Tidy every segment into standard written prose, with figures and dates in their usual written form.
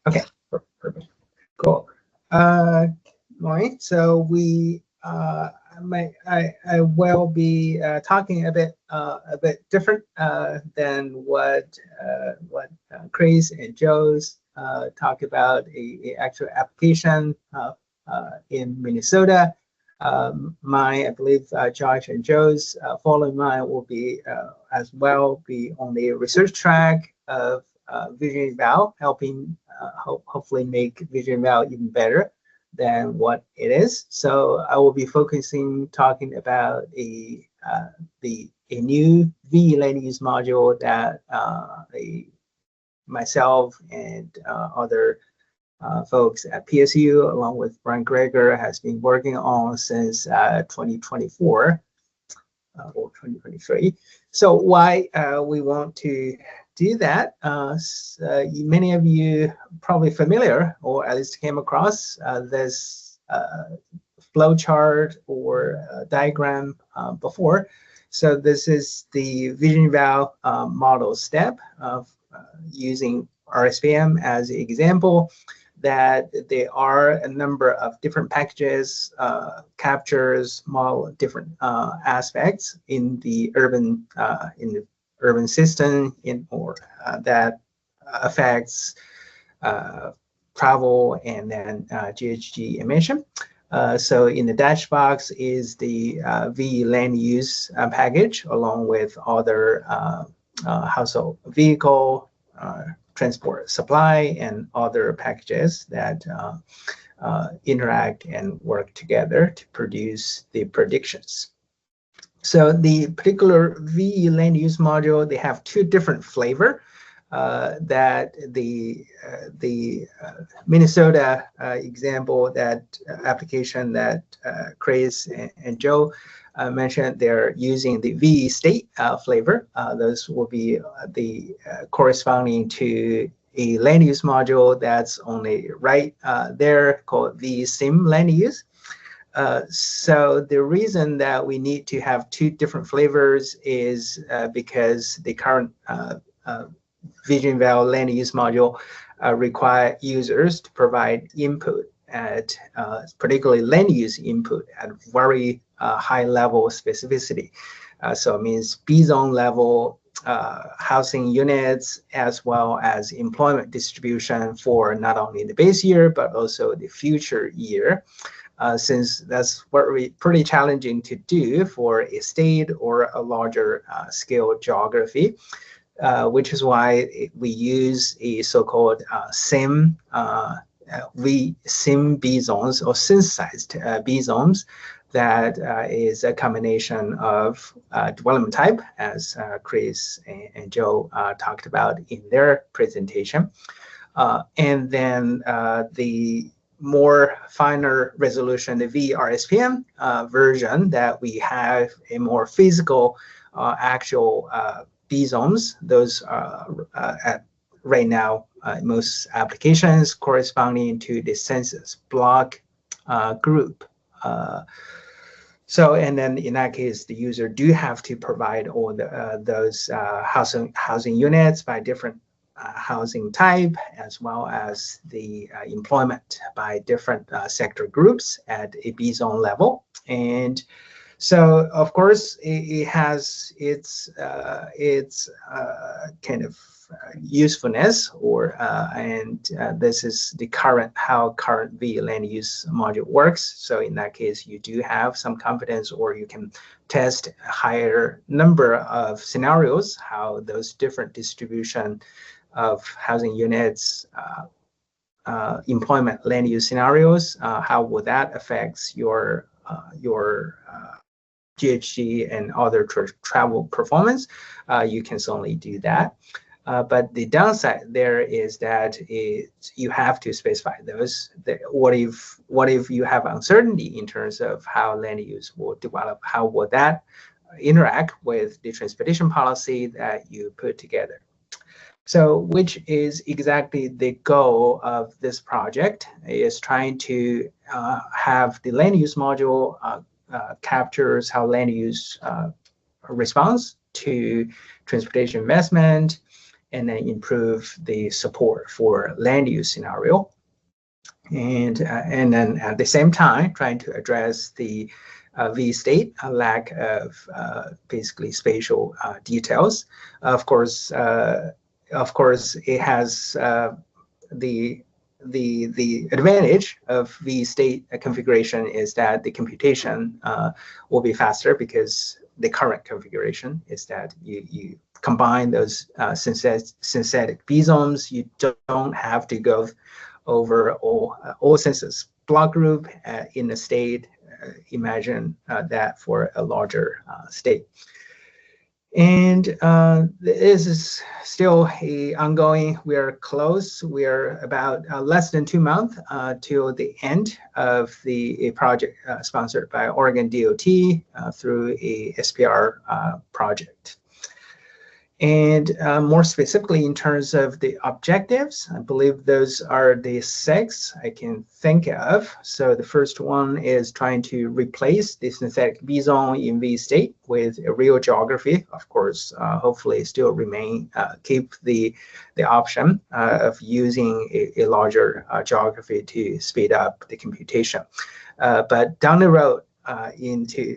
Okay, perfect. Cool. Right. So I will be talking a bit different than what Chris and Joe's talk about a actual application in Minnesota. I believe Josh and Joe's following mine will be as well be on the research track of VisionEval, helping hopefully make VisionEval even better than what it is. So I will be talking about a new V land use module that myself and other folks at PSU, along with Brian Greger, has been working on since 2024 or 2023. So why we want to do that? Many of you probably familiar, or at least came across this flow chart or diagram before. So this is the VisionEval model step of using RSVM as an example, that there are a number of different packages, captures, model different aspects in the urban system, that affects travel and then GHG emission. So in the dash box is the V land use package, along with other household vehicle, transport supply, and other packages that interact and work together to produce the predictions. So the particular V land use module, they have two different flavor. That the Minnesota example, that application that Chris and Joe mentioned, they're using the V state flavor. Those will be the corresponding to a land use module that's on the right there, called V sim land use. So the reason that we need to have two different flavors is because the current VisionEval land use module require users to provide input at particularly land use input at very high level specificity. So it means B zone level housing units, as well as employment distribution for not only the base year but also the future year. Since that's pretty challenging to do for a state or a larger scale geography. Which is why we use a so-called sim B zones, or synthesized B zones, that is a combination of development type, as Chris and Joe talked about in their presentation, and then the more finer resolution, the VRSPM version, that we have a more physical actual B zones. Those are right now most applications corresponding to the census block group. So, and then in that case, the user do have to provide all those housing units by different housing type, as well as the employment by different sector groups at a B zone level. And so, of course, it has its kind of usefulness, and this is the how current V land use module works. So in that case, you do have some confidence, or you can test a higher number of scenarios, how those different distribution of housing units, employment land use scenarios, how would that affect your GHG and other travel performance. You can certainly do that. But the downside there is that you have to specify those. What if you have uncertainty in terms of how land use will develop? How will that interact with the transportation policy that you put together? So, which is exactly the goal of this project, is trying to have the land use module captures how land use responds to transportation investment, and then improve the support for land use scenario. And then at the same time, trying to address the V-state, a lack of basically spatial details. Of course, it has the advantage of V-state configuration is that the computation will be faster, because the current configuration is that you combine those synthetic B-zones. You don't have to go over all census block group in a state. Imagine that for a larger state. And this is still ongoing. We are close. We are about less than 2 months till the end of a project sponsored by Oregon DOT through a SPR project. And more specifically, in terms of the objectives, I believe those are the 6 I can think of. So the first one is trying to replace the synthetic B-zone in V-state with a real geography. Of course, hopefully still keep the option of using a larger geography to speed up the computation. But down the road,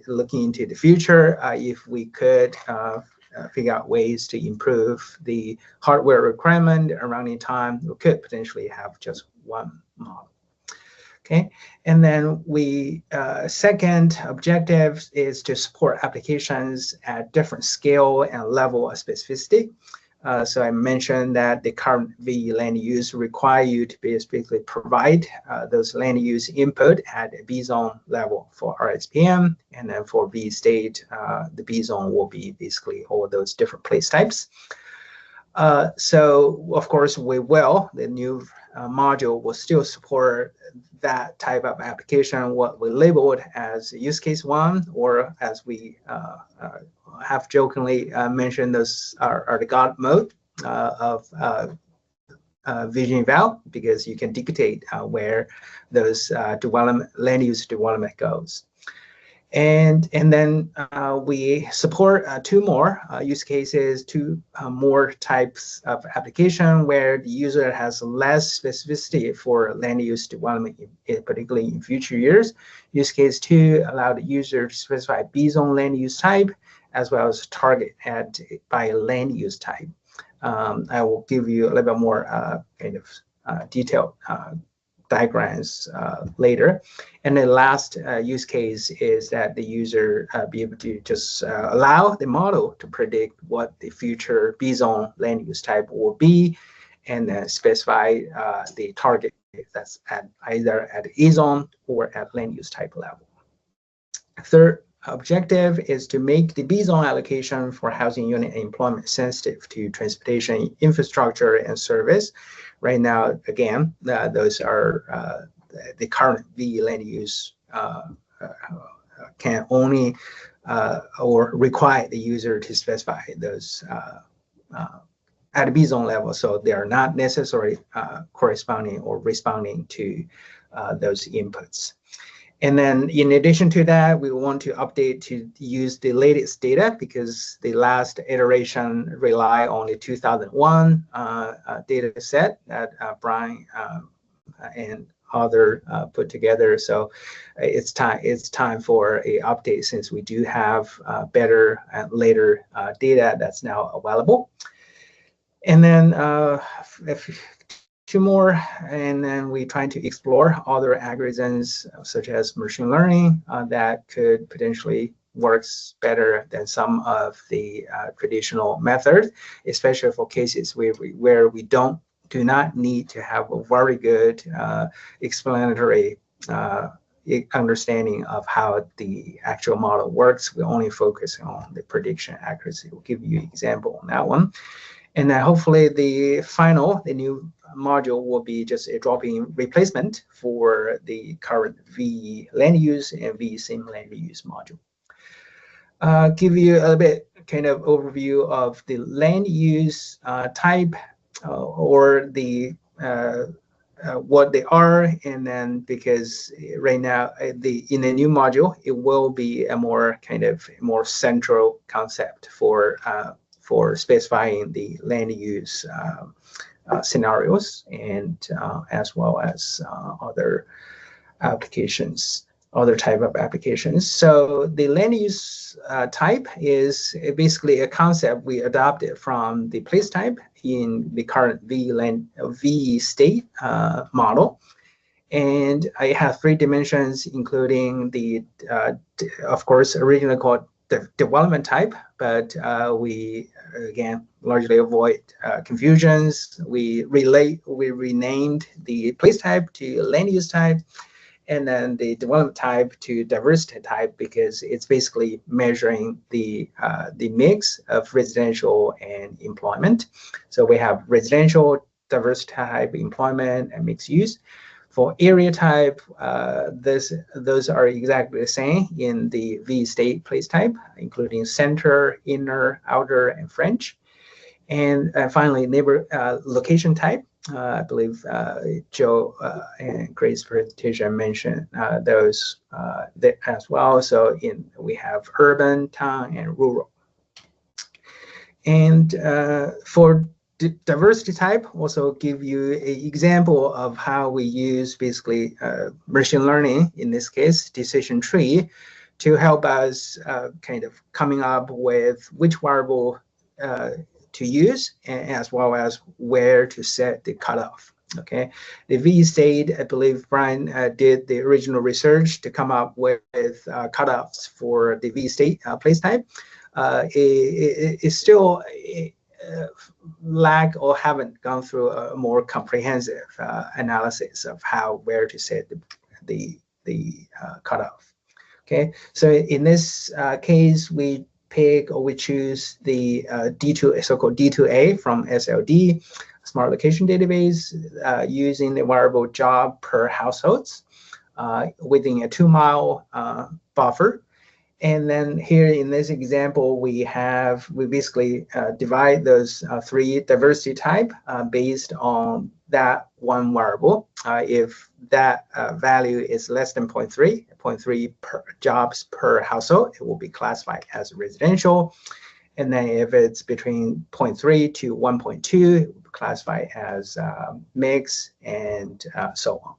looking into the future, if we could figure out ways to improve the hardware requirement around in time, we could potentially have just one model. Okay, and then second objective is to support applications at different scale and level of specificity. So I mentioned that the current V land use require you to basically provide those land use input at a B-zone level for RSPM, and then for V-state, the B-zone will be basically all those different place types. So of course the new module will still support that type of application, what we labeled as use case 1, or as we have jokingly mentioned, those are the God mode of VisionEval, because you can dictate where those land use development goes. And then we support 2 more use cases, 2 more types of application where the user has less specificity for land use development, particularly in future years. Use case 2 allow the user to specify B-zone land use type, as well as target by land use type. I will give you a little bit more detailed diagrams later. And the last use case is that the user be able to just allow the model to predict what the future B-zone land use type will be, and then specify the target that's either at E-zone or at land use type level. Third objective is to make the B-zone allocation for housing unit employment sensitive to transportation infrastructure and service. Right now, again, those are the current V land use can only or require the user to specify those at a B-zone level, so they are not necessarily corresponding or responding to those inputs. And then in addition to that, we want to update to use the latest data, because the last iteration rely on the 2001 data set that Brian and other put together. So it's time for a update, since we do have better and later data that's now available. And then 2 more, and then we try to explore other algorithms such as machine learning that could potentially works better than some of the traditional methods, especially for cases where we do not need to have a very good explanatory understanding of how the actual model works. We only focus on the prediction accuracy. We'll give you an example on that one. And then hopefully the new module will be just a drop-in replacement for the current V land use and V sim land use module. Give you a little bit kind of overview of the land use type or the what they are, and then because right now in the new module it will be a more central concept for for specifying the land use scenarios, and as well as other applications, other type of applications. So the land use type is basically a concept we adopted from the place type in the current V state model. And I have 3 dimensions, including the, of course, originally called the development type, but we, again, largely avoid confusions. We renamed the place type to land use type, and then the development type to diversity type, because it's basically measuring the mix of residential and employment. So we have residential, diversity type, employment, and mixed use. For area type, those are exactly the same in the V state place type, including center, inner, outer, and fringe. And finally, neighbor location type. I believe Joe and Grace's presentation mentioned those as well. So we have urban, town, and rural. And for diversity type, also give you an example of how we use basically machine learning, in this case, decision tree, to help us kind of coming up with which variable to use, as well as where to set the cutoff. Okay, the V state, I believe Brian did the original research to come up with cutoffs for the V state place type. It still lack or haven't gone through a more comprehensive analysis of where to set the cutoff. Okay, so in this case, we choose the D2, so-called D2A from SLD, Smart Location Database, using the variable job per households within a 2-mile buffer. And then here in this example, we basically divide those 3 diversity type based on that one variable. If that value is less than 0.3 per jobs per household, it will be classified as residential. And then if it's between 0.3 to 1.2, it will be classified as mixed, and so on.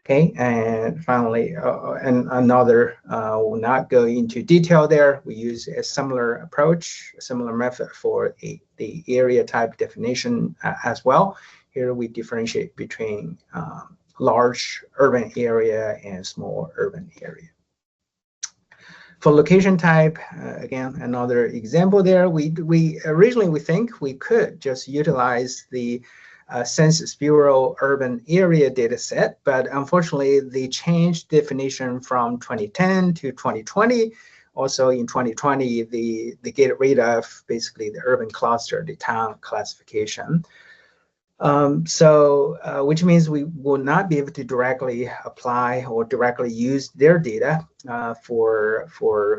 Okay, and finally, and another, will not go into detail there. We use a similar approach, a similar method for the area type definition as well. Here we differentiate between large urban area and small urban area. For location type, again, another example there. We originally think we could just utilize the Census Bureau urban area data set, but unfortunately they changed definition from 2010 to 2020. Also in 2020, they get rid of basically the urban cluster, the town classification. Which means we will not be able to directly apply or directly use their data for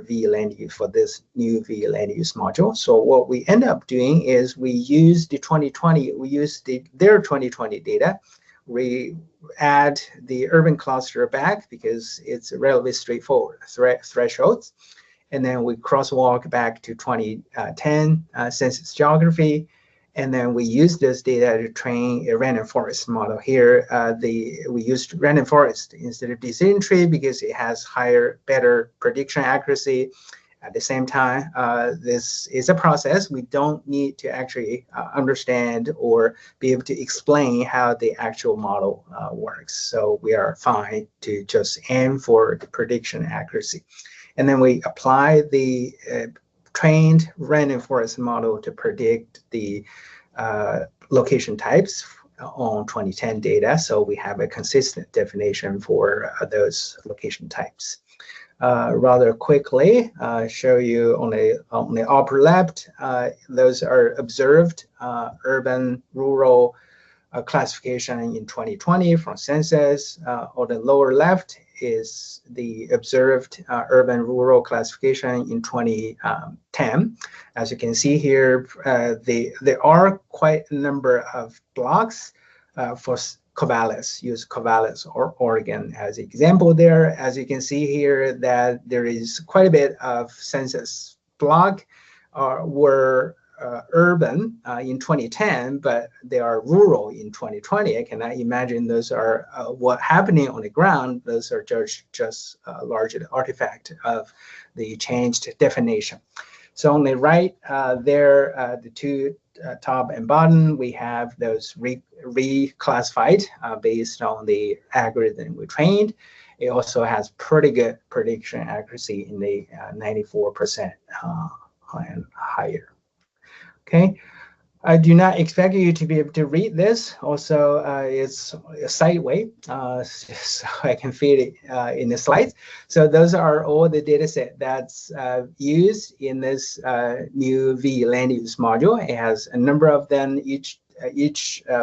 V land use, for this new V land use module. So what we end up doing is we use their 2020 data. We add the urban cluster back because it's relatively straightforward thresholds. And then we crosswalk back to 2010 census geography. And then we use this data to train a random forest model. Here, we used random forest instead of decision tree because it has better prediction accuracy. At the same time, this is a process. We don't need to actually understand or be able to explain how the actual model works. So we are fine to just aim for the prediction accuracy. And then we apply the trained random forest model to predict the location types on 2010 data. So we have a consistent definition for those location types. Rather quickly, show you on the upper left, those are observed urban, rural classification in 2020 from census. On the lower left is the observed urban rural classification in 2010. As you can see here, there are quite a number of blocks for Corvallis. Use Corvallis or Oregon as an example there. As you can see here, that there is quite a bit of census block were urban in 2010, but they are rural in 2020. I cannot imagine those are what happening on the ground. Those are just largely the artifact of the changed definition. So on the right there, the two top and bottom, we have those reclassified based on the algorithm we trained. It also has pretty good prediction accuracy in the 94% and higher. Okay. I do not expect you to be able to read this. Also, it's sideways, so I can fit it in the slides. So those are all the data set that's used in this new V land use module. It has a number of them. Each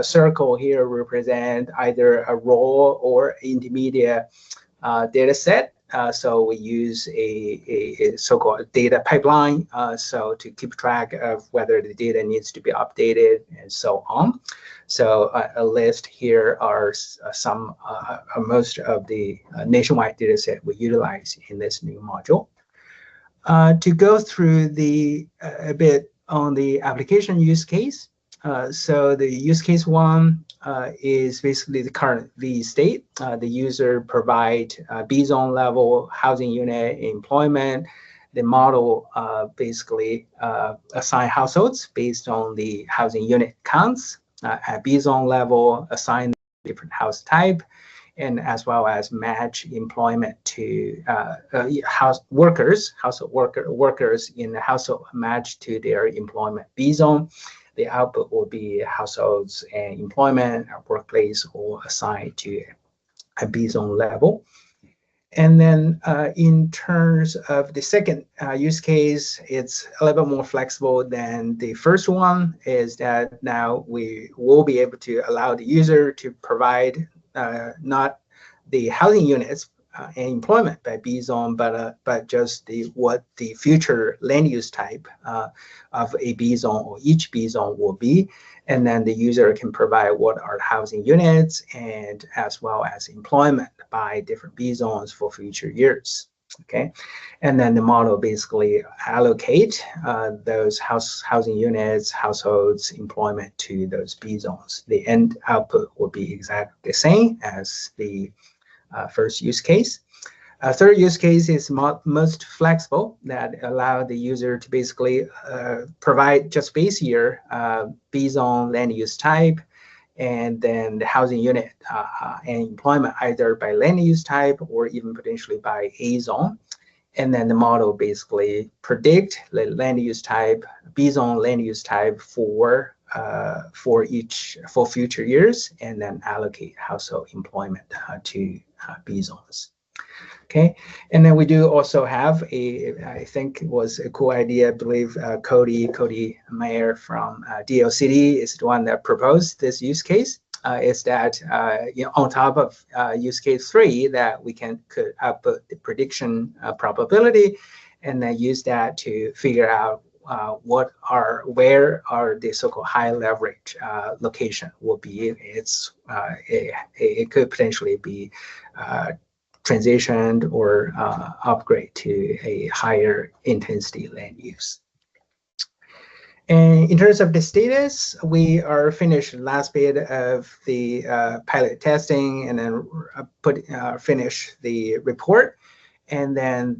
circle here represent either a raw or intermediate data set. So we use a so-called data pipeline, so to keep track of whether the data needs to be updated and so on. So a list here are some, most of the nationwide data set we utilize in this new module. To go through a bit on the application use case. So the use case one is basically the current V state. The user provide B-zone level housing unit employment. The model basically assign households based on the housing unit counts. At B-zone level, assign different house type, and as well as match employment to workers in the household match to their employment B-zone. The output will be households and employment, workplace, or assigned to a B-zone level. And then in terms of the second use case, it's a little bit more flexible than the first one, is that now we will be able to allow the user to provide not the housing units and employment by B-zone, but just what the future land use type of a B-zone or each B-zone will be. And then the user can provide what are housing units and as well as employment by different B-zones for future years. Okay, and then the model basically allocate those housing units, households, employment to those B-zones. The end output will be exactly the same as the first use case. Third use case is most flexible, that allow the user to basically provide just base year B-zone land use type, and then the housing unit and employment either by land use type or even potentially by A-zone. And then the model basically predict the land use type, B-zone land use type for future years, and then allocate household employment to B-zones. Okay, and then we do also have I think it was a cool idea. I believe Cody Mayer from DLCD is the one that proposed this use case. Is that on top of use case 3, that we could output the prediction probability, and then use that to figure out where are the so-called high leverage location will be. It could potentially be transitioned or upgrade to a higher intensity land use. And in terms of the status, we are finished the last bit of the pilot testing, and then finish the report. And then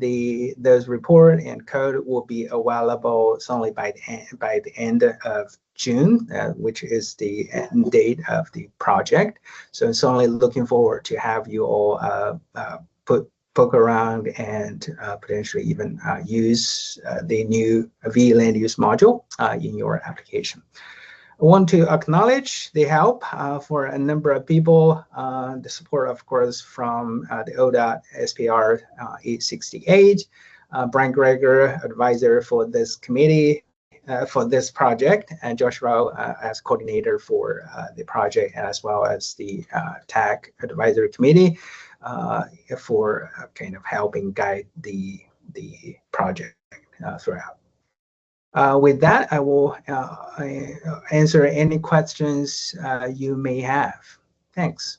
those report and code will be available only by the end of June, which is the end date of the project. So it's only looking forward to have you all poke around and potentially even use the new V land use module in your application. I want to acknowledge the help for a number of people, the support, of course, from the ODOT SPR 868, Brian Greger, advisor for this committee, for this project, and Josh Rao as coordinator for the project, as well as the TAC advisory committee for kind of helping guide the project throughout. With that, I will answer any questions you may have. Thanks.